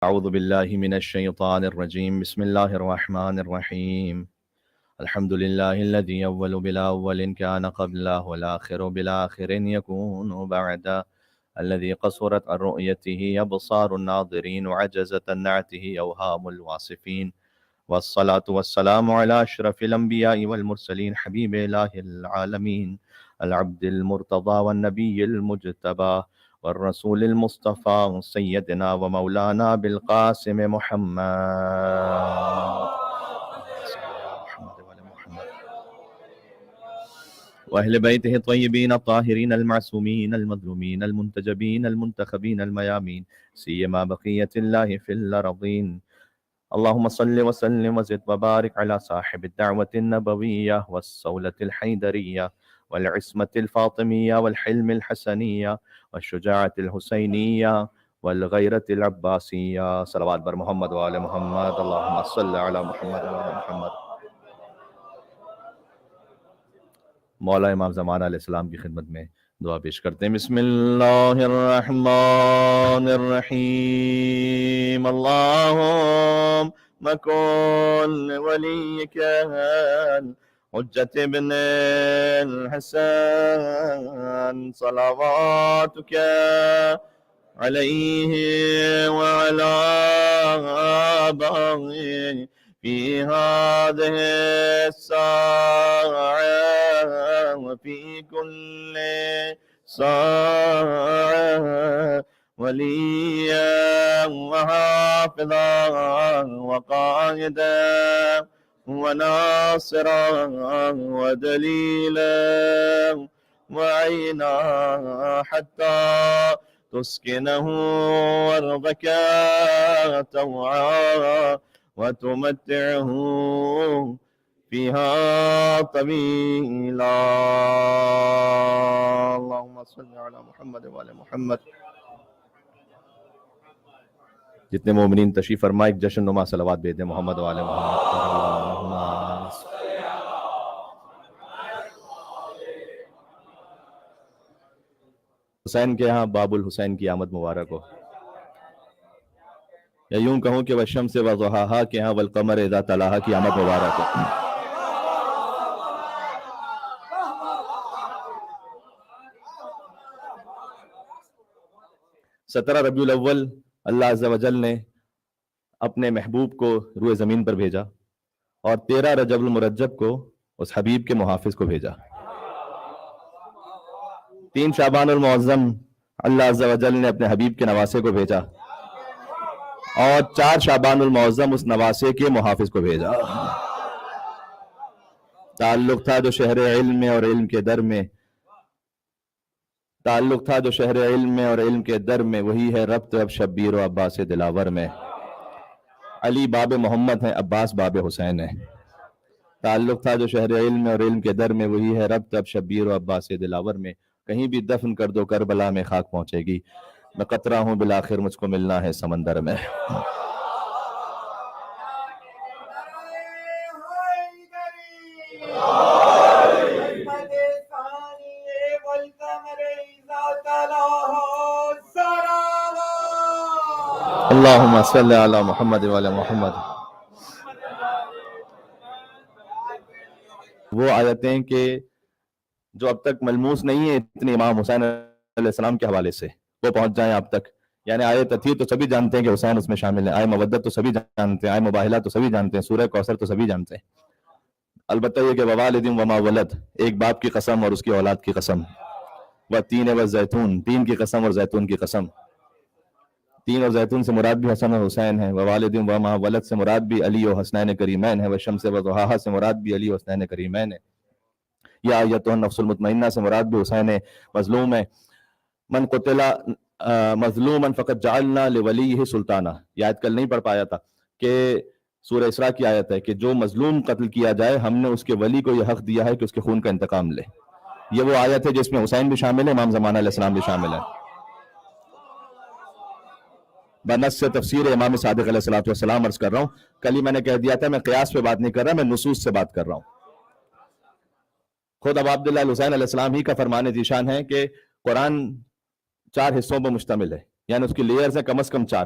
أعوذ بالله من الشيطان الرجيم. بسم الله الرحمن الرحيم. الحمد لله الذي أول بلا أول كان قبله والآخر بلا آخر يكون بعده، الذي قصرت عن رؤيته أبصار الناظرين وعجزت عن نعته أوهام الواصفين، والصلاة والسلام على أشرف الأنبياء والمرسلين حبيب إله العالمين العبد المرتضى والنبي المجتبى والرسول المصطفى سيدنا ومولانا بالقاسم محمد وأهل بيته الطيبين الطاهرين المعصومين المظلومين المنتجبين المنتخبين الميامين، سيما بقية الله في الأرضين. اللهم صل وسلم وزد وبارك على صاحب الدعوة النبوية والصولة الحيدرية والعصمة الفاطمية والحلم الحسنية والشجاعة الحسينية والغيرة العباسية. صلوات بر محمد وآل محمد. اللهم صل على محمد وآل محمد. مولا امام زمانہ علیہ السلام کی خدمت میں دعا پیش کرتے ہیں. بسم اللہ الرحمن الرحیم. اللہم کن ولیک حجت ابن الحسن صلواتک علیہ وعلا آبائہ في هذه الساعة وفي كل ساعة وليا وحافظا وقائدا وناصرا ودليلا وعينا حتى تسكنه أرضك طوعا وتمتعه فيها طويلا. اللهم صل على محمد وعلى محمد. جتنے مومنین تشریف فرما ایک جشن نما صلوات بھیج دیں محمد وعلى محمد. حسین کے ہاں باب الحسین کی آمد مبارک ہو، یا یوں کہوں کہ والشمس وضحاہا کے ہاں والقمر اذا تلاہا کی آمد مبارک ہو. سترہ ربیع الاول اللہ عز و جل نے اپنے محبوب کو روئے زمین پر بھیجا، اور 13 رجب المرجب کو اس حبیب کے محافظ کو بھیجا. 3 شعبان المعظم اللہ عز و جل نے اپنے حبیب کے نواسے کو بھیجا، اور 4 شعبان المعظم اس نواسے کے محافظ کو بھیجا. تعلق تھا جو شہر علم میں اور علم کے در میں، تعلق تھا جو شہر علم میں اور علم کے در میں، وہی ہے ربط اب شبیر و عباس دلاور میں. علی باب محمد ہیں، عباس باب حسین ہے. تعلق تھا جو شہر علم میں اور علم کے در میں، وہی ہے ربط اب شبیر و عباس دلاور میں. کہیں بھی دفن کر دو کربلا میں خاک پہنچے گی، میں قطرہ ہوں بالآخر مجھ کو ملنا ہے سمندر میں. اللہم صلی علی محمد وعلی محمد. وہ آیتیں کہ جو اب تک ملموس نہیں ہیں اتنی امام حسین علیہ السلام کے حوالے سے، وہ پہنچ جائیں آپ تک. یعنی آیت تطہیر تو سبھی جانتے ہیں کہ حسین اس میں شامل ہیں، آیت مودت تو سبھی جانتے ہیں، آیت مباہلہ تو سبھی جانتے ہیں، سورہ کوثر تو سبھی جانتے ہیں. البتہ یہ کہ ووالد وما ولد، ایک باپ کی قسم اور اس کی اولاد کی قسم. والتین والزیتون، تین کی قسم اور زیتون کی قسم. تین اور زیتون سے مراد بھی حسن اور حسین ہے. ووالد وما ولد سے مراد بھی علی و حسنین کریمین ہے. والشمس وضحاہا سے مراد بھی علی و حسنین کریمین ہے. یا ایتها النفس المطمئنہ سے مراد بھی حسین مظلوم ہے. من قتل مظلوما فقد جعلنا لولیہ سلطانہ، یہ آیت کل نہیں پڑھ پایا تھا کہ سورہ اسراء کی آیت ہے کہ جو مظلوم قتل کیا جائے ہم نے اس کے ولی کو یہ حق دیا ہے کہ اس کے خون کا انتقام لے. یہ وہ آیت ہے جس میں حسین بھی شامل ہے، امام زمانہ علیہ السلام بھی شامل ہے. بنص سے تفسیر امام صادق علیہ السلام عرض کر رہا ہوں. کل ہی میں نے کہہ دیا تھا میں قیاس پہ بات نہیں کر رہا، میں نصوص سے بات کر رہا ہوں. خود اب عبداللہ الحسین علیہ السلام ہی کا فرمان ذیشان ہے کہ قرآن 4 حصوں پر مشتمل ہے، یعنی اس کی لیئرز ہیں کم از کم 4.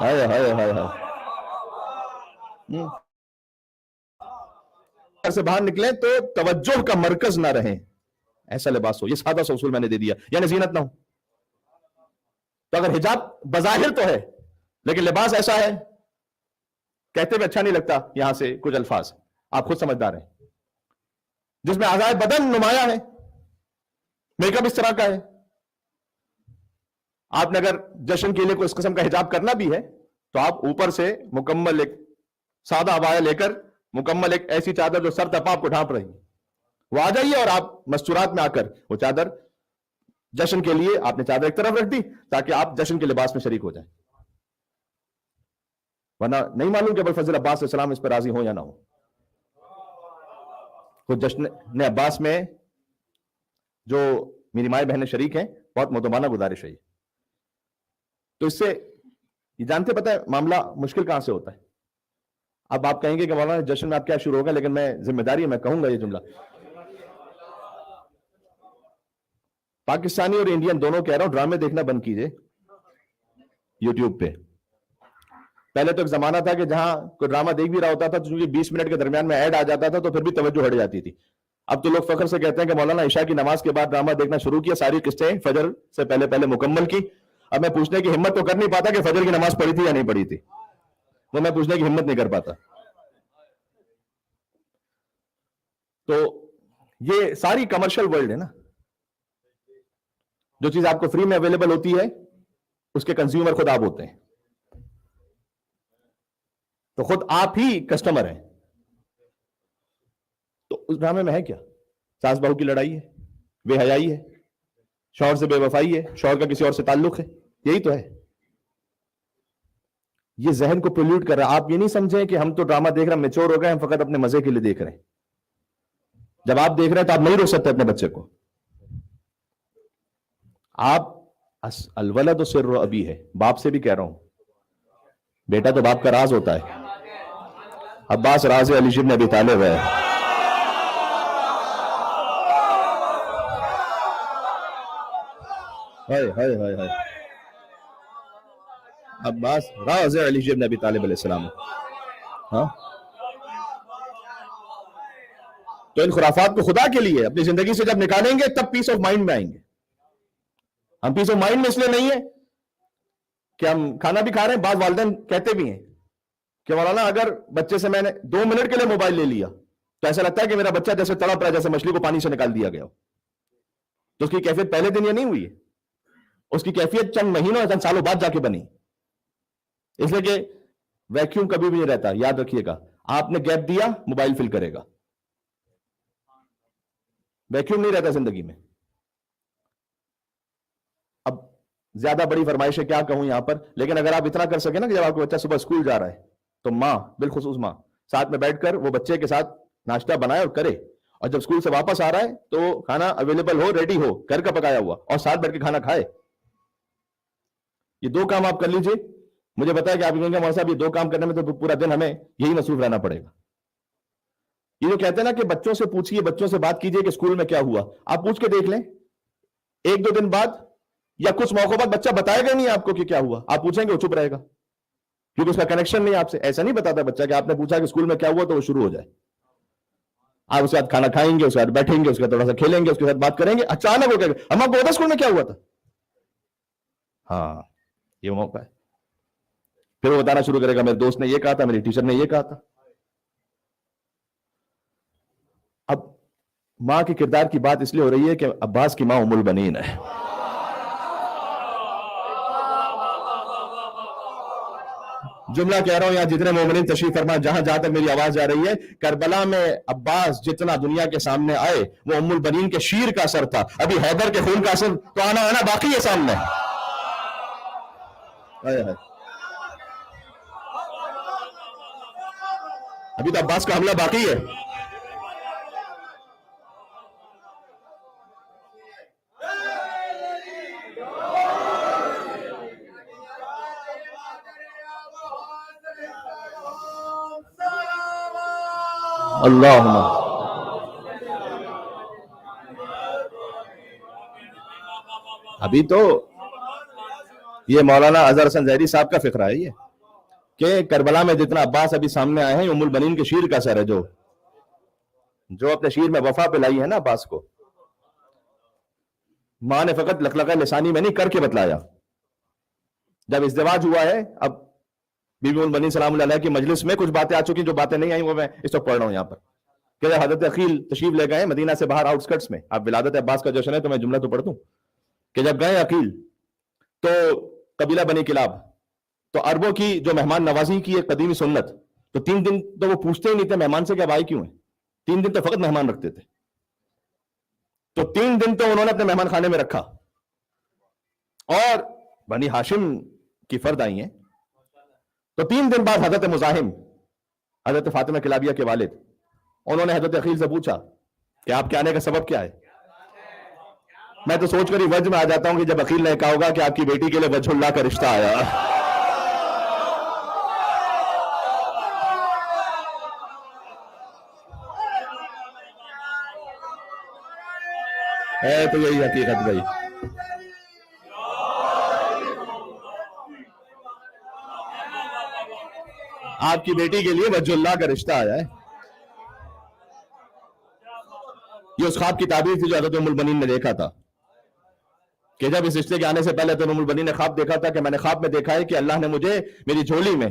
ہائے ہائے ہائے ہائے. گھر سے باہر نکلیں تو توجہ کا مرکز نہ رہیں، ایسا لباس ہو. یہ سادہ سا اصول میں نے دے دیا، یعنی زینت نہ ہو. تو اگر حجاب بظاہر تو ہے لیکن لباس ایسا ہے، کہتے ہوئے اچھا نہیں لگتا یہاں سے کچھ الفاظ، آپ خود سمجھدار ہیں، جس میں اعضائے بدن نمایاں ہے، میک اپ اس طرح کا ہے. آپ نے اگر جشن کے لیے کوئی اس قسم کا حجاب کرنا بھی ہے تو آپ اوپر سے مکمل ایک سادہ عبایا لے کر، مکمل ایک ایسی چادر جو سر تپا آپ کو ڈھانپ رہی ہے، وہ آ جائیے اور آپ مستورات میں آ کر وہ چادر، جشن کے لیے آپ نے چادر ایک طرف رکھ دی تاکہ آپ جشن کے لباس میں شریک ہو جائیں. ورنہ نہیں معلوم کہ ابو الفضل عباس علیہ السلام اس پر راضی ہوں یا نہ ہوں. تو جشن عباس میں جو میری مائیں بہنیں شریک ہیں، بہت مدمانہ گزارش ہے. تو اس سے یہ جانتے پتہ ہے معاملہ مشکل کہاں سے ہوتا ہے. اب آپ کہیں گے کہ مولانا جشن میں آپ کیا شروع ہوگا، لیکن میں ذمہ داری ہے، میں کہوں گا یہ جملہ. پاکستانی اور انڈین دونوں کہہ رہا ہوں، ڈرامے دیکھنا بند کیجئے یوٹیوب پہ. پہلے تو ایک زمانہ تھا کہ جہاں کوئی ڈرامہ دیکھ بھی رہا ہوتا تھا تو چونکہ 20 منٹ کے درمیان میں ایڈ آ جاتا تھا تو پھر بھی توجہ ہٹ جاتی تھی. اب تو لوگ فخر سے کہتے ہیں کہ مولانا عشاء کی نماز کے بعد ڈرامہ دیکھنا شروع کیا، ساری قسطیں فجر سے پہلے پہلے مکمل کی. اب میں پوچھنے کی ہمت تو کر نہیں پاتا کہ فجر کی نماز پڑھی تھی یا نہیں پڑھی تھی، وہ میں پوچھنے کی ہمت نہیں کر پاتا. تو یہ ساری کمرشل ورلڈ ہے نا، جو چیز آپ کو فری میں اویلیبل ہوتی ہے اس کے کنزیومر خود آپ ہوتے ہیں، تو خود آپ ہی کسٹمر ہیں. تو اس ڈرامے میں ہے کیا؟ ساس بہو کی لڑائی ہے، بے حیائی ہے، شوہر سے بے وفائی ہے، شوہر کا کسی اور سے تعلق ہے، یہی تو ہے. یہ ذہن کو پولیوٹ کر رہا ہے. آپ یہ نہیں سمجھیں کہ ہم تو ڈرامہ دیکھ رہے ہیں، میچور ہو گئے، ہم فقط اپنے مزے کے لیے دیکھ رہے ہیں. جب آپ دیکھ رہے ہیں تو آپ نہیں روک سکتے اپنے بچے کو. آپ الولد سر ابی ہے، باپ سے بھی کہہ رہا ہوں، بیٹا تو باپ کا راز ہوتا ہے. عباس راز علی بن ابی طالب ہے. عباس راز علی بن ابی طالب علیہ السلام. ہاں، تو ان خرافات کو خدا کے لیے اپنی زندگی سے جب نکالیں گے تب پیس آف مائنڈ میں آئیں گے. ہم پیس آف مائنڈ میں اس لیے نہیں ہے کہ ہم کھانا بھی کھا رہے ہیں. بعض والدین کہتے بھی ہیں کہ مولانا اگر بچے سے میں نے 2 منٹ کے لیے موبائل لے لیا تو ایسا لگتا ہے کہ میرا بچہ جیسے تڑپ رہا ہے، جیسے مچھلی کو پانی سے نکال دیا گیا ہو. تو اس کی کیفیت پہلے دن یہ نہیں ہوئی ہے، اس کی کیفیت چند مہینوں یا چند سالوں بعد جا کے بنی. اس لیے کہ ویکیوم کبھی بھی نہیں رہتا، یاد رکھیے گا. آپ نے گیپ دیا، موبائل فل کرے گا. ویکیوم نہیں رہتا زندگی میں. اب زیادہ بڑی فرمائش ہے کیا کہوں یہاں پر، لیکن اگر آپ اتنا کر سکیں نا کہ جب آپ کا بچہ صبح اسکول جا رہا ہے تو ماں، بالخصوص ماں، ساتھ میں بیٹھ کر وہ بچے کے ساتھ ناشتہ بنائے اور کرے، اور جب اسکول سے واپس آ رہا ہے تو کھانا اویلیبل ہو، ریڈی ہو، گھر کا پکایا ہوا، اور ساتھ بیٹھ کے کھانا کھائے. یہ 2 کام آپ کر لیجئے. مجھے بتایا کہ آپ کہیں گے مولانا صاحب یہ 2 کام کرنے میں تو پورا دن ہمیں یہی مصروف رہنا پڑے گا. یہ جو کہتے ہیں نا کہ بچوں سے پوچھیے، بچوں سے بات کیجئے کہ اسکول میں کیا ہوا، آپ پوچھ کے دیکھ لیں 1-2 دن بعد یا کچھ موقع بعد بچہ بتائے گا نہیں آپ کو کہ کیا ہوا. آپ پوچھیں گے وہ چپ رہے گا کیونکہ اس کا کنیکشن نہیں آپ سے. ایسا نہیں بتاتا بچہ کہ آپ نے پوچھا کہ اسکول میں کیا ہوا تو وہ شروع ہو جائے. آپ اس کے بعد کھانا کھائیں گے، اس کے بعد بیٹھیں گے، اس کے بعد تھوڑا سا کھیلیں گے، اس کے ساتھ بات کریں گے، اچانک وہ کہے گا ہم آپ کو پتا اسکول میں کیا ہوا تھا. ہاں، یہ موقع ہے. پھر وہ بتانا شروع کرے گا میرے دوست نے یہ کہا تھا، میری ٹیچر نے یہ کہا تھا. اب ماں کے کردار کی بات اس لیے ہو رہی ہے کہ عباس کی ماں ام البنین ہے. جملہ کہہ رہا ہوں یہاں جتنے مومنین تشریف فرما، جہاں جہاں تک میری آواز جا رہی ہے، کربلا میں عباس جتنا دنیا کے سامنے آئے وہ ام البنین کے شیر کا اثر تھا. ابھی حیدر کے خون کا اثر تو آنا باقی ہے سامنے. ابھی تو عباس کا حملہ باقی ہے. اللہم ابھی تو یہ مولانا اظہر حسن ظہری صاحب کا فقرہ ہے. یہ کہ کربلا میں جتنا عباس ابھی سامنے آئے ہیں ام البنین کے شیر کا سر ہے، جو اپنے شیر میں وفا پہ لائی ہے نا عباس کو، ماں نے فقط لقلقہ لسانی میں نہیں کر کے بتلایا. جب ازدواج ہوا ہے، اب بی بی ام البنین سلام اللہ علیہ کی مجلس میں کچھ باتیں آ چکی، جو باتیں نہیں آئیں وہ میں اس وقت پڑھ رہا ہوں یہاں پر، کہ جب حضرت عقیل تشریف لے گئے مدینہ سے باہر آؤٹ سکرٹس میں، اب ولادت عباس کا جشن ہے تو میں جملہ تو پڑھ دوں، کہ جب گئے عقیل تو قبیلہ بنی کلاب، تو عربوں کی جو مہمان نوازی کی ایک قدیمی سنت، تو 3 دن تو وہ پوچھتے ہی نہیں تھے مہمان سے کہ اب آئے کیوں ہیں، 3 دن تو فقط مہمان رکھتے تھے. تو 3 دن تو انہوں نے اپنے مہمان خانے میں رکھا، اور بنی ہاشم کی فرد آئی ہیں. تو 3 دن بعد حضرت مزاحم، حضرت فاطمہ کلابیہ کے والد، انہوں نے حضرت عقیل سے پوچھا کہ آپ کے آنے کا سبب کیا ہے. میں تو سوچ کر ہی وجہ میں آ جاتا ہوں کہ جب عقیل نے کہا ہوگا کہ آپ کی بیٹی کے لیے وجہ اللہ کا رشتہ آیا. ہے تو یہی حقیقت بھائی. آپ کی بیٹی کے لیے وجہ اللہ کا رشتہ آیا ہے. یہ اس خواب کی تعبیر تھی جو حضرت ام البنین نے دیکھا تھا، کہ جب اس رشتے کے آنے سے پہلے تو ام البنین نے خواب دیکھا تھا کہ میں نے خواب میں دیکھا ہے کہ اللہ نے مجھے میری جھولی میں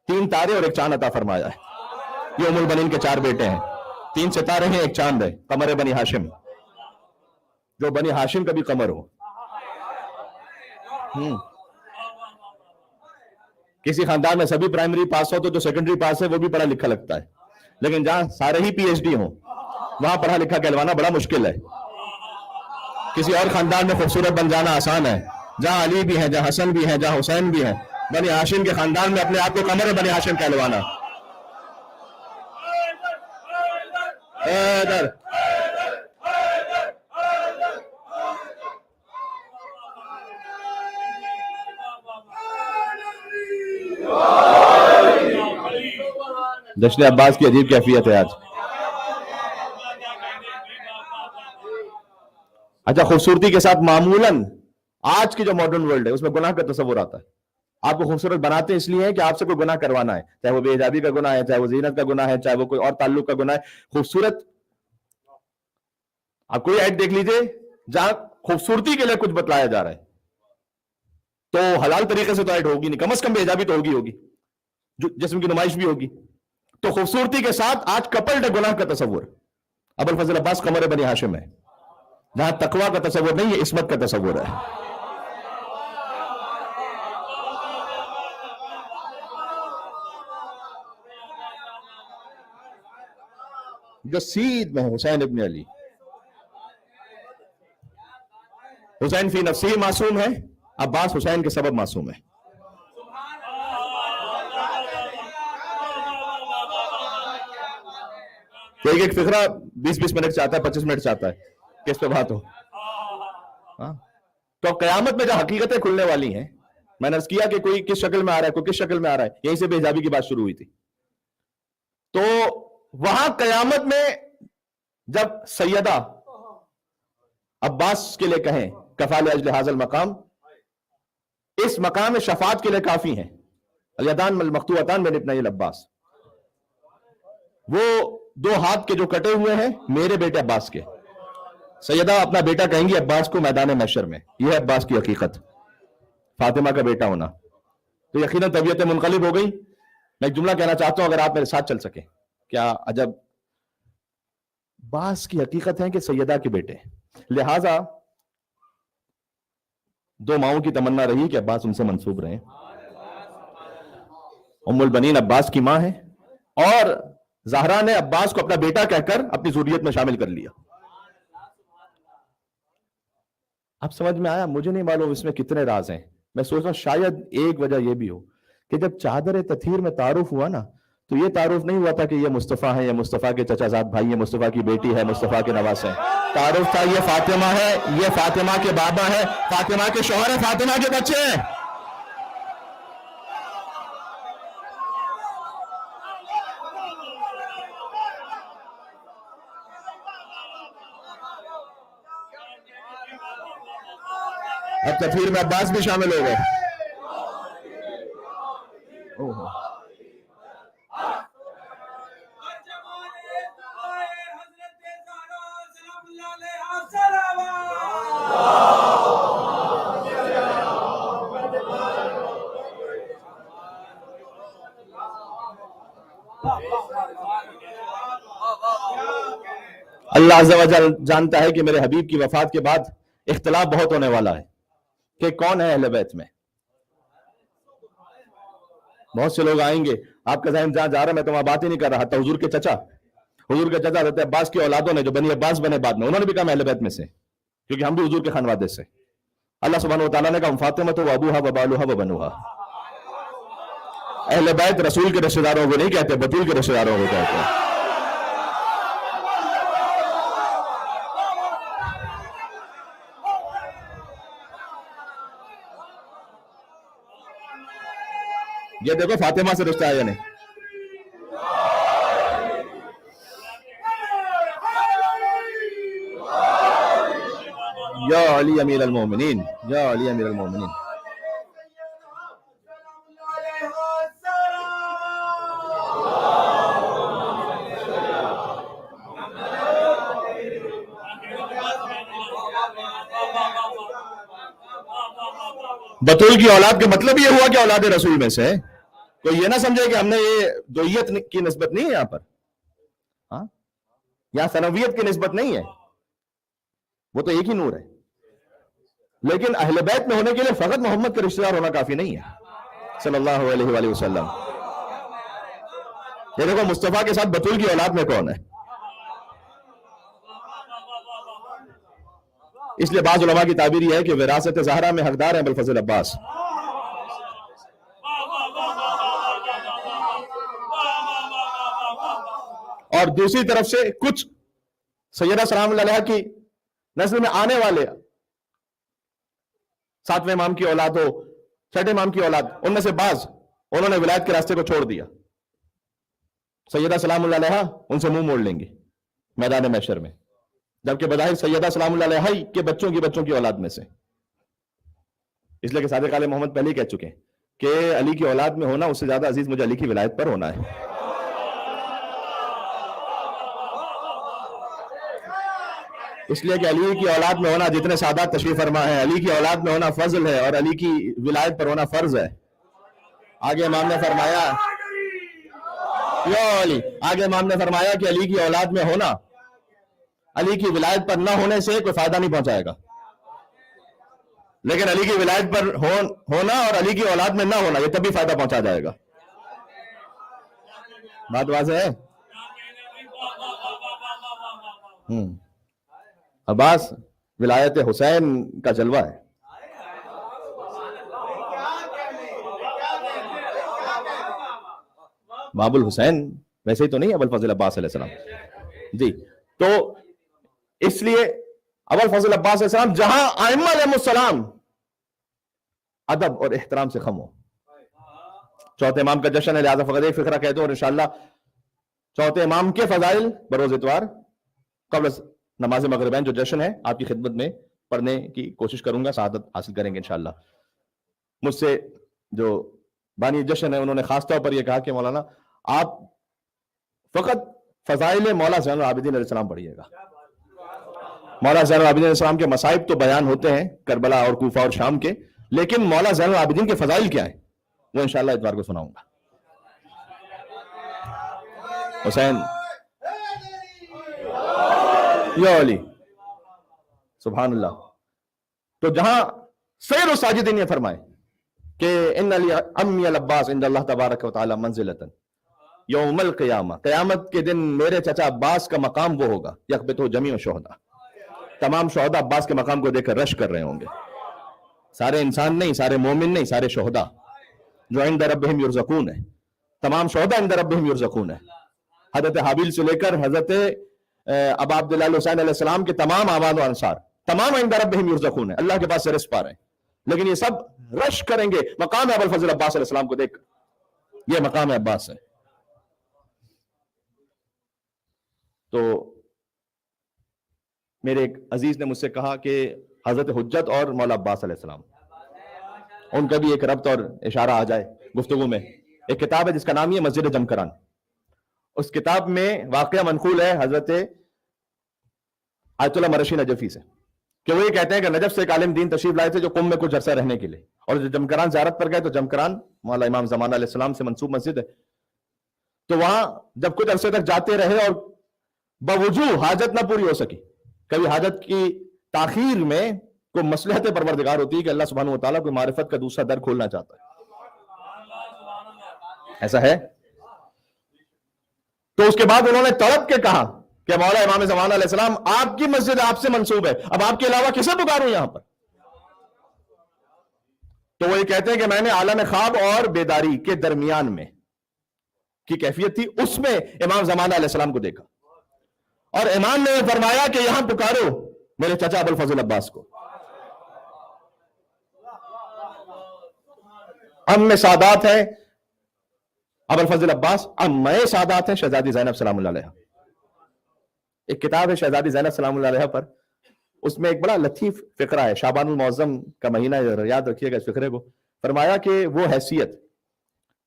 3 تارے اور 1 چاند عطا فرمایا ہے. یہ ام البنین کے 4 بیٹے ہیں، 3 ستارے ہیں، 1 چاند ہے، قمر بنی ہاشم، جو بنی ہاشم کا بھی قمر ہو. کسی خاندان میں سبھی پرائمری پاس ہو تو جو سیکنڈری پاس ہے وہ بھی پڑھا لکھا لگتا ہے، لیکن جہاں سارے ہی پی ایچ ڈی ہوں وہاں پڑھا لکھا کہلوانا بڑا مشکل ہے. کسی اور خاندان میں خوبصورت بن جانا آسان ہے، جہاں علی بھی ہیں، جہاں حسن بھی ہیں، جہاں حسین بھی ہیں. بنی ہاشم کے خاندان میں اپنے آپ کو قمر بنی ہاشم کہلوانا. جشن عباس کی عجیب کیفیت ہے آج. اچھا، خوبصورتی کے ساتھ معمولاً آج کی جو ماڈرن ورلڈ ہے اس میں گناہ کا تصور آتا ہے. آپ کو خوبصورت بناتے اس لیے ہے کہ آپ سے کوئی گناہ کروانا ہے، چاہے وہ بے حجابی کا گناہ ہے، چاہے وہ زینت کا گناہ ہے، چاہے وہ کوئی اور تعلق کا گناہ ہے. خوبصورت، آپ کوئی ایڈ دیکھ لیجئے جہاں خوبصورتی کے لیے کچھ بتلایا جا رہا ہے تو حلال طریقے سے تو ایڈ ہوگی نہیں، کم از کم بے حجابی تو ہوگی، جسم کی نمائش بھی ہوگی. تو خوبصورتی کے ساتھ آج کپلڈ گناہ کا تصور. ابوالفضل عباس قمر بنی ہاشم ہے، جہاں تقویٰ کا تصور نہیں ہے، عصمت کا تصور ہے. جو سید میں حسین ابن علی، حسین فی نفسی معصوم ہے، عباس حسین کے سبب معصوم ہے. ایک فقرہ 20 منٹ چاہتا ہے، 25 منٹ چاہتا ہے کہ اس پہ بات ہو. تو قیامت میں جو حقیقتیں کھلنے والی ہیں، میں نے عرض کیا کہ کوئی کس شکل میں آ رہا ہے، کوئی کس شکل میں آ رہا ہے، یہیں سے بے حجابی کی بات شروع ہوئی تھی. تو وہاں قیامت میں جب سیدہ عباس کے لیے کہیں کفال اجل حاضر المقام، اس مقام شفاعت کے لیے کافی ہیں، الیدان المقطوعتان من ابن العباس، وہ 2 ہاتھ کے جو کٹے ہوئے ہیں میرے بیٹے عباس کے. سیدہ اپنا بیٹا کہیں گی عباس کو میدان محشر میں. یہ ہے عباس کی حقیقت، فاطمہ کا بیٹا ہونا. تو یقیناً طبیعت منقلب ہو گئی. میں ایک جملہ کہنا چاہتا ہوں اگر آپ میرے ساتھ چل سکیں. کیا عجب عباس کی حقیقت ہے کہ سیدہ کے بیٹے. لہذا 2 ماؤں کی تمنا رہی کہ عباس ان سے منسوب رہے. ام البنین عباس کی ماں ہے، اور زہرا نے عباس کو اپنا بیٹا کہہ کر اپنی ذریت میں شامل کر لیا. اب سمجھ میں آیا؟ مجھے نہیں معلوم اس میں کتنے راز ہیں. میں سوچ رہا ہوں شاید ایک وجہ یہ بھی ہو کہ جب چادر تطہیر میں تعارف ہوا نا تو یہ تعارف نہیں ہوا تھا کہ یہ مصطفیٰ ہے، یہ مصطفیٰ کے چچا زاد بھائی، یہ مصطفیٰ کی بیٹی ہے، مصطفیٰ کے نواز ہیں. تعارف تھا یہ فاطمہ ہے، یہ فاطمہ کے بابا ہے، فاطمہ کے شوہر ہیں، فاطمہ کے بچے ہیں. اب تطہیر میں عباس بھی شامل ہو گئے. اللہ عز و جل جانتا ہے کہ میرے حبیب کی وفات کے بعد اختلاف بہت ہونے والا ہے کہ کون ہے اہل بیت میں. بہت سے لوگ آئیں گے, آپ کا ذہن جہاں جا رہا ہے میں تو وہاں بات ہی نہیں کر رہا تھا. حضور کے چچا حضرت عباس کی اولادوں نے جو بنی عباس بنے بعد میں, انہوں نے بھی کہا اہل بیت میں سے, کیونکہ ہم بھی حضور کے خانوادے سے. اللہ سبحانہ و تعالیٰ نے کہا فاطمہ تو ابوہا و بالوہا و بنوہا. اہل بیت رسول کے رشتہ داروں کو نہیں کہتے, بطول کے رشتہ داروں کو کہتے ہیں. یہ دیکھو فاطمہ سے رشتہ ہے یا نہیں. یا علی امیر المومنین, یا علی امیر المومنین. بطول کی اولاد کا مطلب یہ ہوا کہ اولاد رسول میں سے. کوئی یہ نہ سمجھے کہ ہم نے یہ دوئیت کی نسبت نہیں ہے یہاں پر, ہاں یہاں ثنویت کی نسبت نہیں ہے, وہ تو ایک ہی نور ہے. لیکن اہل بیت میں ہونے کے لیے فقط محمد کا رشتہ دار ہونا کافی نہیں ہے صلی اللہ علیہ وآلہ وسلم. یہ دیکھو مصطفیٰ کے ساتھ بطول کی اولاد میں کون ہے. اس لیے بعض علماء کی تعبیر یہ ہے کہ وراثت زہرا میں حقدار ہیں ابوالفضل عباس. اور دوسری طرف سے کچھ سیدہ سلام اللہ علیہا کی نسل میں آنے والے 7ویں امام کی اولاد ہو, 6 امام کی اولاد, ان میں سے بعض انہوں نے ولایت کے راستے کو چھوڑ دیا. سیدہ سلام اللہ علیہا ان سے منہ موڑ لیں گے میدان محشر میں, جبکہ بظاہر سیدہ سلام اللہ علیہا کے بچوں کی اولاد میں سے. اس لیے کہ صادق علیہ محمد پہلے ہی کہہ چکے ہیں کہ علی کی اولاد میں ہونا اس سے زیادہ عزیز مجھے علی کی ولایت پر ہونا ہے. اس لیے کہ علی کی اولاد میں ہونا, جتنے سادات تشریف فرما ہے, علی کی اولاد میں ہونا فضل ہے اور علی کی ولایت پر ہونا فرض ہے. آگے امام نے فرمایا کہ علی کی اولاد میں ہونا علی کی ولایت پر نہ ہونے سے کوئی فائدہ نہیں پہنچائے گا, لیکن علی کی ولایت پر ہونا اور علی کی اولاد میں نہ ہونا یہ تب بھی فائدہ پہنچا جائے گا. بات واضح ہے. عباس ولایت حسین کا جلوہ ہے. باب الحسین ویسے ہی تو نہیں ابوالفضل عباس علیہ السلام جی. تو اس لیے ابوالفضل عباس علیہ السلام جہاں ائمہ علیہم السلام ادب اور احترام سے خم ہو. چوتھے امام کا جشن ہے, لہذا فقط ایک فقرہ کہتے ہیں اور انشاءاللہ چوتھے امام کے فضائل بروز اتوار قبل نماز مغربین جو جشن ہے آپ کی خدمت میں پڑھنے کی کوشش کروں گا, سعادت حاصل کریں گے انشاءاللہ. مجھ سے جو بانی جشن ہے انہوں نے خاص طور پر یہ کہا کہ مولانا آپ فقط فضائل مولا زین العابدین علیہ السلام پڑھیے گا. مولا زین العابدین علیہ السلام کے مصائب تو بیان ہوتے ہیں کربلا اور کوفہ اور شام کے, لیکن مولا زین العابدین کے فضائل کیا ہیں وہ انشاءاللہ اتوار کو سناؤں گا. حسین یا علی سبحان اللہ. تو جہاں سیر و ساجدین یہ فرمائے کہ ان علی امی العباس عند اللہ تبارک و تعالی منزلتا یوم القیامہ, قیامت کے دن میرے چچا عباس کا مقام وہ ہوگا یقبتہ جمیع شہداء, تمام شہداء عباس کے مقام کو دیکھ کر رش کر رہے ہوں گے. سارے انسان نہیں, سارے مومن نہیں, سارے شہداء جو عند ربہم یرزقون ہے. تمام شہداء عند ربہم یرزقون ہے. حضرت حابیل سے لے کر حضرت ابا عبداللہ حسین علیہ السلام کے تمام آباد و انصار تمام عند ربہم یرزقون ہے, اللہ کے پاس سے رزق پا رہے ہیں, لیکن یہ سب رش کریں گے مقام ابوالفضل عباس علیہ السلام کو دیکھ. یہ مقام عباس ہے. تو میرے ایک عزیز نے مجھ سے کہا کہ حضرت حجت اور مولا عباس علیہ السلام ان کا بھی ایک ربط اور اشارہ آ جائے گفتگو میں. ایک کتاب ہے جس کا نام یہ مسجد جمکران. اس کتاب میں واقعہ منقول ہے حضرت آیت اللہ مرشی نجفی سے کہ وہ یہ کہتے ہیں کہ نجف سے ایک عالم دین تشریف لائے تھے جو قم میں کچھ عرصہ رہنے کے لیے, اور جو جمکران زیارت پر گئے تو جمکران مولا امام زمانہ علیہ السلام سے منسوب مسجد ہے. تو وہاں جب کچھ عرصے تک جاتے رہے اور باوجود حاجت نہ پوری ہو سکی، کبھی حاجت کی تاخیر میں کوئی مصلحت پروردگار ہوتی ہے کہ اللہ سبحانہ وتعالیٰ کوئی معرفت کا دوسرا در کھولنا چاہتا ہے، ایسا ہے. تو اس کے بعد انہوں نے تڑپ کے کہا کہ مولا امام زمانہ علیہ السلام آپ کی مسجد آپ سے منسوب ہے، اب آپ کے علاوہ کسے پکاروں یہاں پر؟ تو وہ یہ کہتے ہیں کہ میں نے عالم خواب اور بیداری کے درمیان میں کی کیفیت تھی، اس میں امام زمانہ علیہ السلام کو دیکھا، اور امام نے فرمایا کہ یہاں پکارو میرے چچا ابو الفضل عباس کو. ام سادات ہیں ابو الفضل عباس، ام سادات ہیں شہزادی زینب سلام اللہ علیہ. ایک کتاب ہے شہزادی زینب سلام اللہ علیہ پر، اس میں ایک بڑا لطیف فقرہ ہے، شعبان المعظم کا مہینہ، یاد رکھیے گا اس فقرے کو. فرمایا کہ وہ حیثیت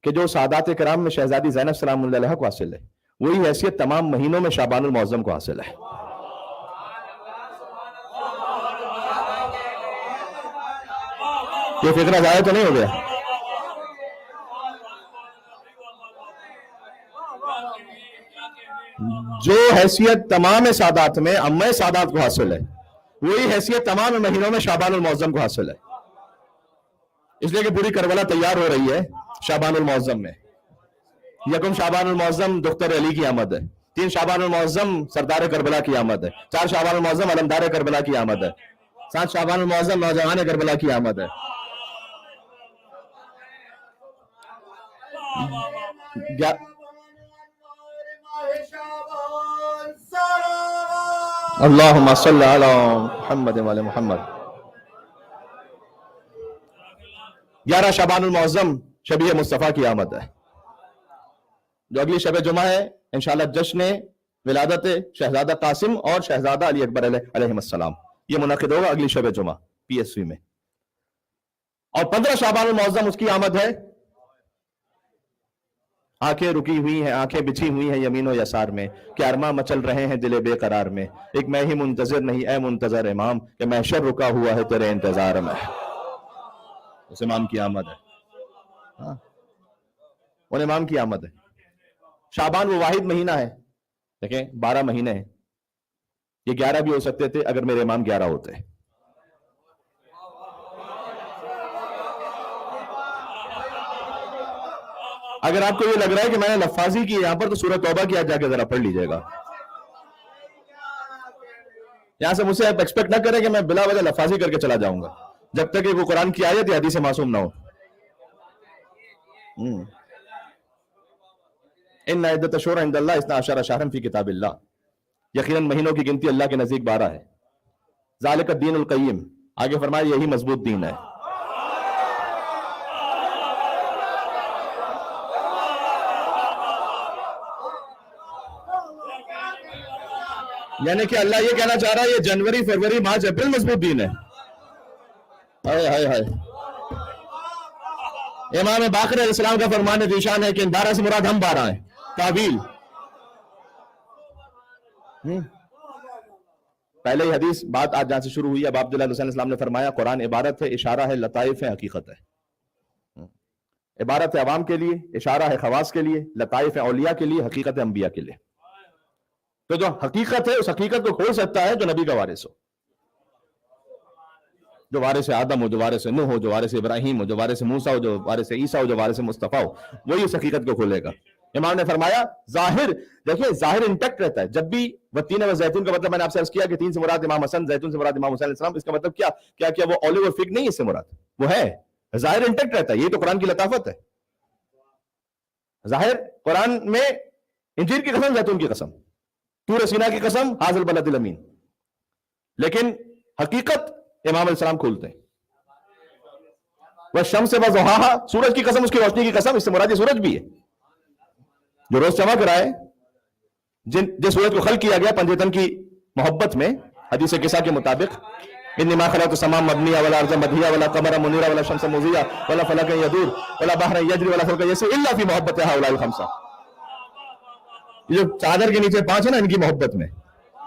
کہ جو سادات کرام میں شہزادی زینب سلام اللہ علیہ کو حاصل ہے، وہی حیثیت تمام مہینوں میں شعبان المعظم کو حاصل ہے. یہ فقرہ ضائع تو نہیں ہو گیا؟ جو حیثیت تمام سادات میں امہ سادات کو حاصل ہے، وہی حیثیت تمام مہینوں میں شعبان المعظم کو حاصل ہے. اس لیے کہ پوری کربلا تیار ہو رہی ہے شعبان المعظم میں. یکم شعبان المعظم دختر علی کی آمد ہے، 3 شعبان المعظم سردار کربلا کی آمد ہے، 4 شعبان المعظم علمدار کربلا کی آمد ہے، 7 شعبان المعظم نوجوان کربلا کی آمد ہے. اللہم صلی علی محمد وعلی محمد. 11 شعبان المعظم شبیہ مصطفیٰ کی آمد ہے، جو اگلی شب جمعہ ہے انشاءاللہ جشن ولادت شہزادہ قاسم اور شہزادہ علی اکبر علیہ السلام. یہ منعقد ہوگا اگلی شب جمعہ پی ایس وی میں. اور 15 شعبان المعظم اس کی آمد ہے. آنکھیں رکی ہوئی ہیں، آنکھیں بچھی ہوئی ہیں یمین و یسار میں، کہ ارماں مچل رہے ہیں دل بے قرار میں. ایک میں ہی منتظر نہیں اے منتظر امام، کہ محشر رکا ہوا ہے تیرے انتظار میں. اس امام کی آمد ہے، ان امام کی آمد ہے. شعبان وہ واحد مہینہ ہے، دیکھیں 12 مہینے ہیں، یہ 11 بھی ہو سکتے تھے اگر میرے امام 11 ہوتے. اگر آپ کو یہ لگ رہا ہے کہ میں نے لفاظی کی یہاں پر، تو سورہ توبہ کی آج جا کے ذرا پڑھ لیجئے گا. یہاں سے مجھ سے آپ ایکسپیکٹ نہ کریں کہ میں بلا وجہ لفاظی کر کے چلا جاؤں گا، جب تک کہ وہ قرآن کی آیت یا حدیث معصوم نہ ہو. ان عدت الشہور عند اللہ 12 شہرا فی کتاب اللہ، یقیناً مہینوں کی گنتی اللہ کے نزدیک 12 ہے. ذالک الدین القیم، آگے فرمایا یہی مضبوط دین ہے. یعنی کہ اللہ یہ کہنا چاہ رہا ہے یہ جنوری فروری مارچ اپریل مضبوط دین ہے. ہائے ہائے ہائے. امام باقر علیہ السلام کا فرمان ذیشان ہے کہ ان 12 سے مراد ہم 12 ہیں. تعویل پہلے ہی حدیث بات آج جہاں سے شروع ہوئی. اب عبداللہ علیہ السلام نے فرمایا قرآن عبارت ہے، اشارہ ہے، لطائف ہے، حقیقت ہے. عبارت ہے عوام کے لیے، اشارہ ہے خواص کے لیے، لطائف ہے اولیاء کے لیے، حقیقت ہے انبیاء کے لیے. تو جو حقیقت ہے اس حقیقت کو کھول سکتا ہے جو نبی کا وارث ہو، جو وارث آدم ہو، جو وارث نوح ہو، جو وارث ابراہیم ہو، جو وارث موسیٰ ہو، جو وارث عیسیٰ ہو، جو وارث مصطفیٰ ہو، وہی اس حقیقت کو کھولے گا. امام نے فرمایا ظاہر، دیکھیں ظاہر انٹیکٹ رہتا ہے. جب بھی والتین والزیتون کا مطلب میں نے آپ سے عرض کیا کہ 3 سے مراد امام حسن، زیتون سے مراد امام حسین علیہ السلام. اس کا مطلب کیا وہ اولیو اور فگ نہیں، اس سے مراد وہ ہے ظاہر انٹیکٹ رہتا ہے. یہ تو قرآن کی لطافت ہے. ظاہر قرآن میں انجیل کی قسم، زیتون کی قسم، طور سینا کی قسم، حاذ البلد الامین، لیکن حقیقت امام علیہ السلام کھولتے ہیں. والشمس وضحاها، سورج کی قسم، اس کی روشنی کی قسم، اس سے مراد یہ سورج بھی ہے جو روز چمک رہا ہے. جس سورج کو خلق کیا گیا پنجتن کی محبت میں، حدیث قصہ کے مطابق، انی ما خلقت السماء مبنیہ ولا ارض مدحیہ ولا قمر منیرہ ولا شمس مضیہ ولا فلک یدور ولا بحر یجری ولا فلک یسیر الا فی محبت ہؤلاء الخمسہ. یہ جو چادر کے نیچے 5 ہیں نا، ان کی محبت میں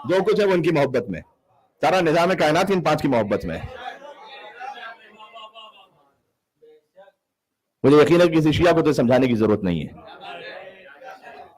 جو کچھ ہے وہ ان کی محبت میں. سارا نظام کائنات ان 5 کی محبت میں. مجھے یقین ہے کہ کسی شیعہ کو تو سمجھانے کی ضرورت نہیں ہے.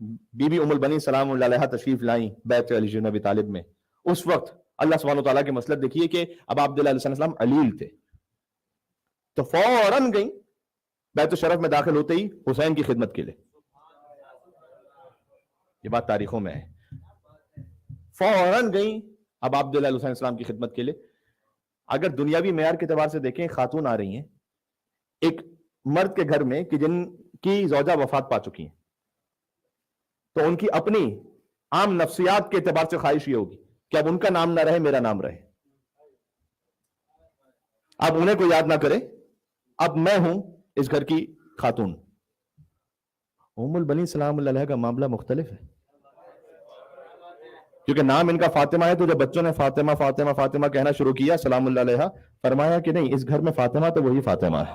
بی بی ام البنین سلام اللہ علیہا تشریف لائیں بیت علی بن ابی طالب میں، اس وقت اللہ سبحانہ و تعالیٰ کی مسلط دیکھیے کہ اب عبداللہ علیہ السلام علیل تھے، تو فوراً گئیں بیت الشرف میں داخل ہوتے ہی حسین کی خدمت کے لیے. یہ بات تاریخوں میں ہے. فوراً گئیں اب عبداللہ علیہ السلام کی خدمت کے لیے. اگر دنیاوی معیار کے اعتبار سے دیکھیں، خاتون آ رہی ہیں ایک مرد کے گھر میں کہ جن کی زوجہ وفات پا چکی ہیں، تو ان کی اپنی عام نفسیات کے اعتبار سے خواہش یہ ہوگی کہ اب ان کا نام نہ رہے، میرا نام رہے. اب انہیں کوئی یاد نہ کرے، اب میں ہوں اس گھر کی خاتون. ام البنین سلام اللہ علیہ کا معاملہ مختلف ہے، کیونکہ نام ان کا فاطمہ ہے. تو جب بچوں نے فاطمہ فاطمہ فاطمہ کہنا شروع کیا سلام اللہ علیہ، فرمایا کہ نہیں، اس گھر میں فاطمہ تو وہی فاطمہ ہے،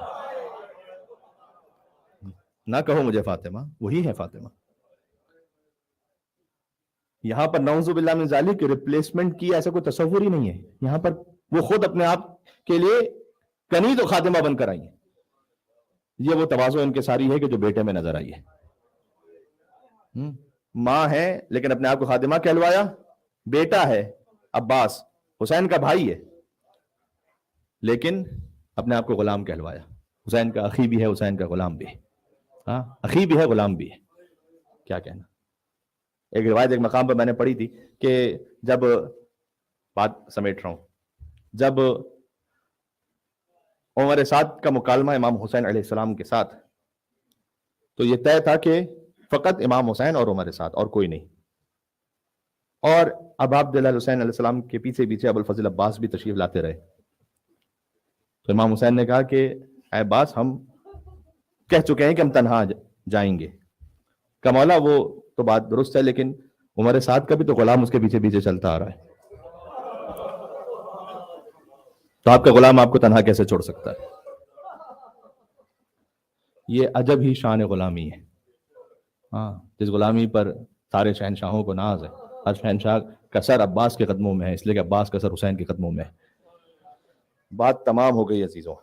نہ کہو مجھے فاطمہ، وہی ہے فاطمہ. یہاں پر نعوذ باللہ من ذالک ریپلیسمنٹ کی ایسا کوئی تصور ہی نہیں ہے. یہاں پر وہ خود اپنے آپ کے لیے کنیز و خاتمہ بن کر آئی ہیں. یہ وہ تواضع ان کے ساری ہے کہ جو بیٹے میں نظر آئی ہے. ماں ہے لیکن اپنے آپ کو خادمہ کہلوایا، بیٹا ہے عباس حسین کا بھائی ہے لیکن اپنے آپ کو غلام کہلوایا. حسین کا اخی بھی ہے، حسین کا غلام بھی ہے. ہاں، اخی بھی ہے، غلام بھی ہے. کیا کہنا. ایک روایت ایک مقام پر میں نے پڑھی تھی کہ جب بات سمیٹ رہا ہوں، جب عمر سعد کا مکالمہ امام حسین علیہ السلام کے ساتھ، تو یہ طے تھا کہ فقط امام حسین اور عمر سعد اور کوئی نہیں. اور اب عبداللہ حسین علیہ السلام کے پیچھے پیچھے ابو الفضل عباس بھی تشریف لاتے رہے. تو امام حسین نے کہا کہ اے عباس، ہم کہہ چکے ہیں کہ ہم تنہا جائیں گے. کہ مولا وہ تو بات درست ہے، لیکن عمر سعد کا بھی تو غلام اس کے پیچھے پیچھے چلتا آ رہا ہے، تو آپ کا غلام آپ کو تنہا کیسے چھوڑ سکتا ہے. یہ عجب ہی شان غلامی ہے. ہاں، جس غلامی پر سارے شہنشاہوں کو ناز ہے. ہر شہنشاہ کا سر عباس کے قدموں میں ہے، اس لیے کہ عباس کا سر حسین کے قدموں میں ہے. بات تمام ہو گئی عزیزوں،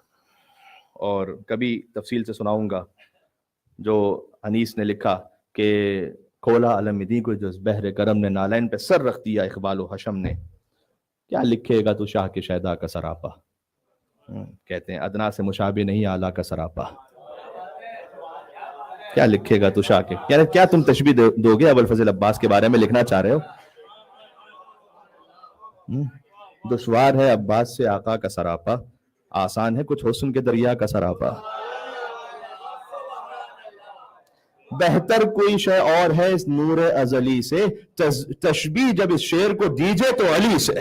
اور کبھی تفصیل سے سناؤں گا جو انیس نے لکھا کہ کھولا علم دی کو جز بحر کرم نے، نالین پہ سر رکھ دیا اقبال و حشم نے. کیا لکھے گا تو شاہ کے شیدا کا سراپا. کہتے ہیں ادنا سے مشابہ نہیں اعلیٰ کا سراپا. کیا لکھے گا تو شاہ کے، یعنی کیا تم تشبیہ دو گے ابو الفضل عباس کے بارے میں لکھنا چاہ رہے ہو. دشوار ہے عباس سے آقا کا سراپا، آسان ہے کچھ حسن کے دریا کا سراپا. بہتر کوئی شے اور ہے اس نور ازلی سے، تشبیہ جب اس شعر کو دیجئے تو علی سے.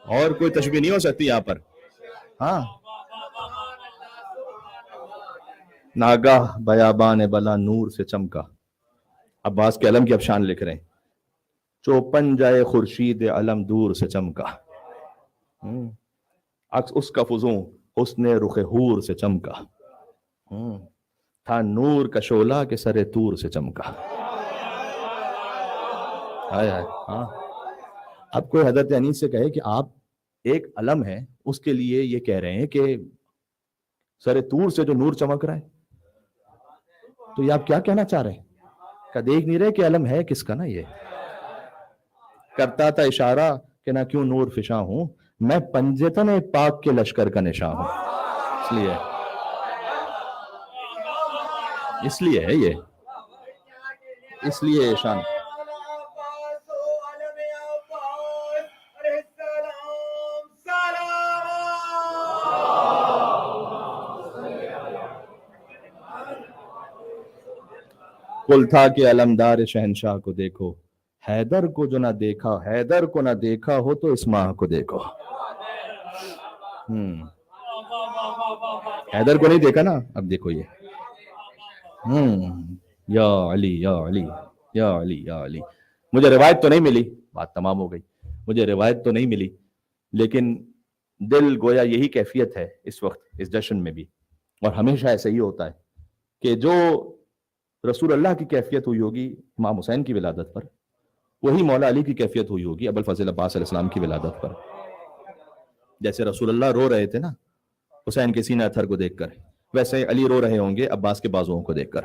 اور کوئی تشبیہ نہیں ہو سکتی یہاں پر. ہاں، ناگاہ بیابان بلا نور سے چمکا. عباس کے علم کی اب شان لکھ رہے ہیں. چوپن جائے خورشید علم دور سے چمکا، عکس اس کا فزوں حسن رخ حور سے چمکا. تھا نور کا شعلہ کے سر طور سے چمکا. ہاں، اب کوئی حضرت انیس سے کہے کہ آپ ایک علم ہے، اس کے لیے یہ کہہ رہے ہیں کہ سر طور سے جو نور چمک رہا ہے، تو یہ آپ کیا کہنا چاہ رہے ہیں؟ کہ دیکھ نہیں رہے کہ علم ہے کس کا. نا یہ کرتا تھا اشارہ کہ نہ کیوں نور فشاں ہوں، میں پنجتن پاک کے لشکر کا نشاں ہوں. اس لیے ہے یہ، اس لیے شان. کل تھا کہ علمدار شہنشاہ کو دیکھو، حیدر کو جو نہ دیکھا، حیدر کو نہ دیکھا ہو تو اسماع کو دیکھو. حیدر کو نہیں دیکھا نا، اب دیکھو یہ. یا علی یا علی یا علی یا علی. مجھے روایت تو نہیں ملی، بات تمام ہو گئی. مجھے روایت تو نہیں ملی، لیکن دل گویا یہی کیفیت ہے اس وقت اس جشن میں بھی، اور ہمیشہ ایسا ہی ہوتا ہے کہ جو رسول اللہ کی کیفیت ہوئی ہوگی امام حسین کی ولادت پر، وہی مولا علی کی کیفیت ہوئی ہوگی ابو الفضل عباس علیہ السلام کی ولادت پر. جیسے رسول اللہ رو رہے تھے نا حسین کے سینہ اتھر کو دیکھ کر، ویسے علی رو رہے ہوں گے عباس کے بازوؤں کو دیکھ کر.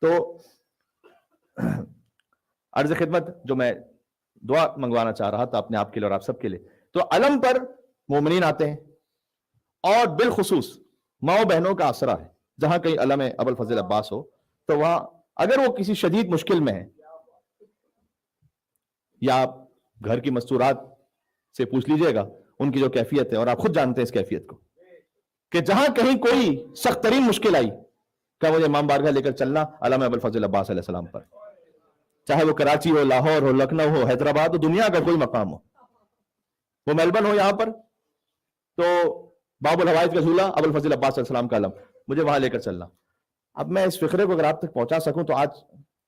تو عرض خدمت جو میں دعا منگوانا چاہ رہا تھا اپنے آپ کے لیے اور آپ سب کے لیے، تو علم پر مومنین آتے ہیں، اور بالخصوص ماؤں بہنوں کا آسرا ہے. جہاں کہیں علم ابو الفضل عباس ہو تو وہاں اگر وہ کسی شدید مشکل میں ہے، یا آپ گھر کی مستورات سے پوچھ لیجئے گا ان کی جو کیفیت ہے، اور آپ خود جانتے ہیں اس کیفیت کو، کہ جہاں کہیں کوئی سخت ترین مشکل آئی کہ مجھے امام بارگاہ لے کر چلنا علامہ ابو الفضل عباس علیہ السلام پر، چاہے وہ کراچی ہو، لاہور ہو، لکھنؤ ہو، حیدرآباد ہو، دنیا کا کوئی مقام ہو، وہ میلبرن ہو یہاں پر، تو باب الحوائج کا جھولا ابو الفضل عباس علیہ السلام کا علم، مجھے وہاں لے کر چلنا. اب میں اس فقرے کو اگر آپ تک پہنچا سکوں تو آج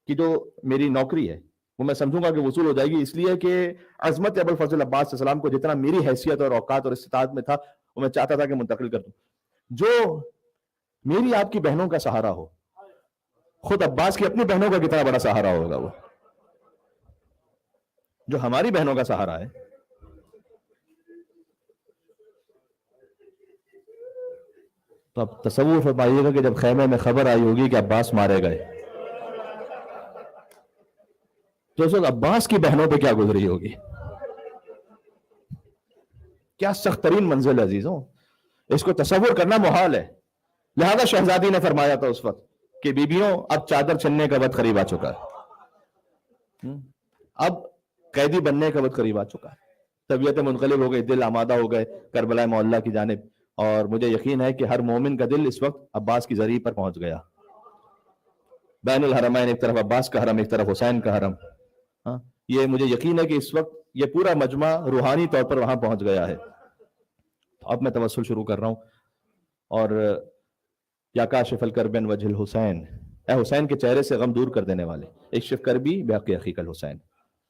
کی جو میری نوکری ہے وہ میں سمجھوں گا کہ وصول ہو جائے گی، اس لیے کہ عظمت ابو الفضل عباس علیہ السلام کو جتنا میری حیثیت اور اوقات اور استطاعت میں تھا وہ میں چاہتا تھا کہ منتقل کر دوں. جو میری آپ کی بہنوں کا سہارا ہو، خود عباس کی اپنی بہنوں کا کتنا بڑا سہارا ہوگا، وہ جو ہماری بہنوں کا سہارا ہے. تو اب تصور فرمائیے گا کہ جب خیمے میں خبر آئی ہوگی کہ عباس مارے گئے تو اس وقت عباس کی بہنوں پہ کیا گزری ہوگی. کیا سخت ترین منزل ہے عزیزوں، اس کو تصور کرنا محال ہے. لہذا شہزادی نے فرمایا تھا اس وقت کہ بیبیوں اب چادر چننے کا وقت قریب آ چکا ہے، اب قیدی بننے کا وقت قریب آ چکا ہے. طبیعت منقلب ہو گئی، دل آمادہ ہو گئے کربلا معلیٰ کی جانب، اور مجھے یقین ہے کہ ہر مومن کا دل اس وقت عباس کی زری پر پہنچ گیا. بین الحرمین، ایک طرف عباس کا حرم، ایک طرف حسین کا حرم. یہ مجھے یقین ہے کہ اس وقت یہ پورا مجمع روحانی طور پر وہاں پہنچ گیا ہے. اب میں توسل شروع کر رہا ہوں. اور یا کاشف الکرب عن وجہ الحسین، اے حسین کے چہرے سے غم دور کر دینے والے، اکشف کربی بحق اخیک الحسین،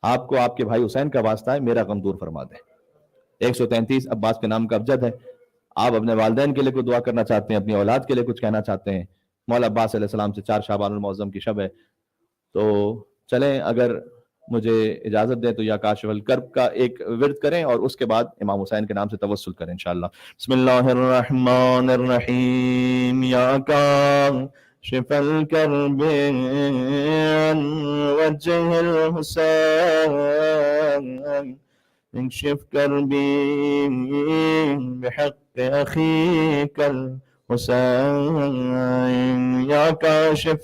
آپ کو آپ کے بھائی حسین کا واسطہ ہے، میرا غم دور فرما دیں. 133 عباس کے نام کا ابجد ہے. آپ اپنے والدین کے لیے کوئی دعا کرنا چاہتے ہیں، اپنی اولاد کے لیے کچھ کہنا چاہتے ہیں، مولا عباس علیہ السلام سے 4 شعبان المعظم کی شب ہے، تو چلیں اگر مجھے اجازت دیں تو یا کاشف الکرب کا ایک ورد کریں اور اس کے بعد امام حسین کے نام سے توسل کریں انشاءاللہ. بسم اللہ الرحمن الرحیم. یا کاشف الکرب عن وجہ الحسین اکشف کربی بحق اخیک الحسین. یا کاشف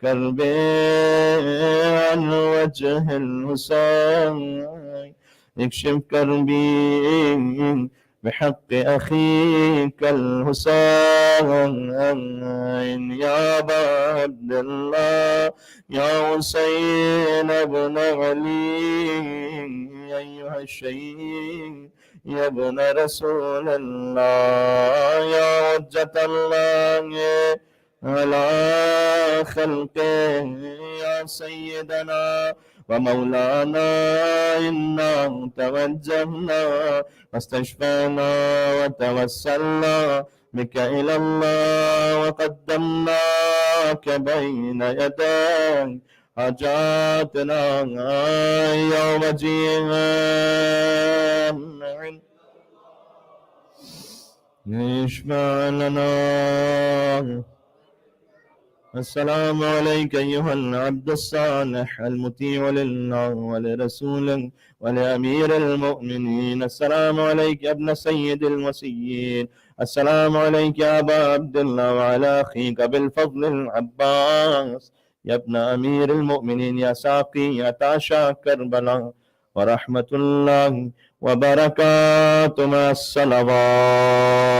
کرب عن وجہ الحسین اکشف کربی بحق اخیک الحسین. یا ابا عبداللہ یا حسین ابن علی ایہا الشہید یا ابن رسول اللہ یا حجت اللہ علی خلقہ یا سیدنا ومولانا انا توجہنا واستشفینا وتوسلنا بک الی اللہ وقدمناک بین یدیک حاجاتنا یوم جیہن اشفع لنا. السلام علیک ایہا العبد الصالح المطیع للہ ولرسولہ ولامیر المؤمنین. السلام علیک ابن سید المسیین. السلام علیک یا ابا عبداللہ وعلی اخیک بالفضل العباس یا ابن امیر المؤمنین یا ساقی یا تاشا کربلا ورحمت اللہ وبرکاتہ مع الصلوات.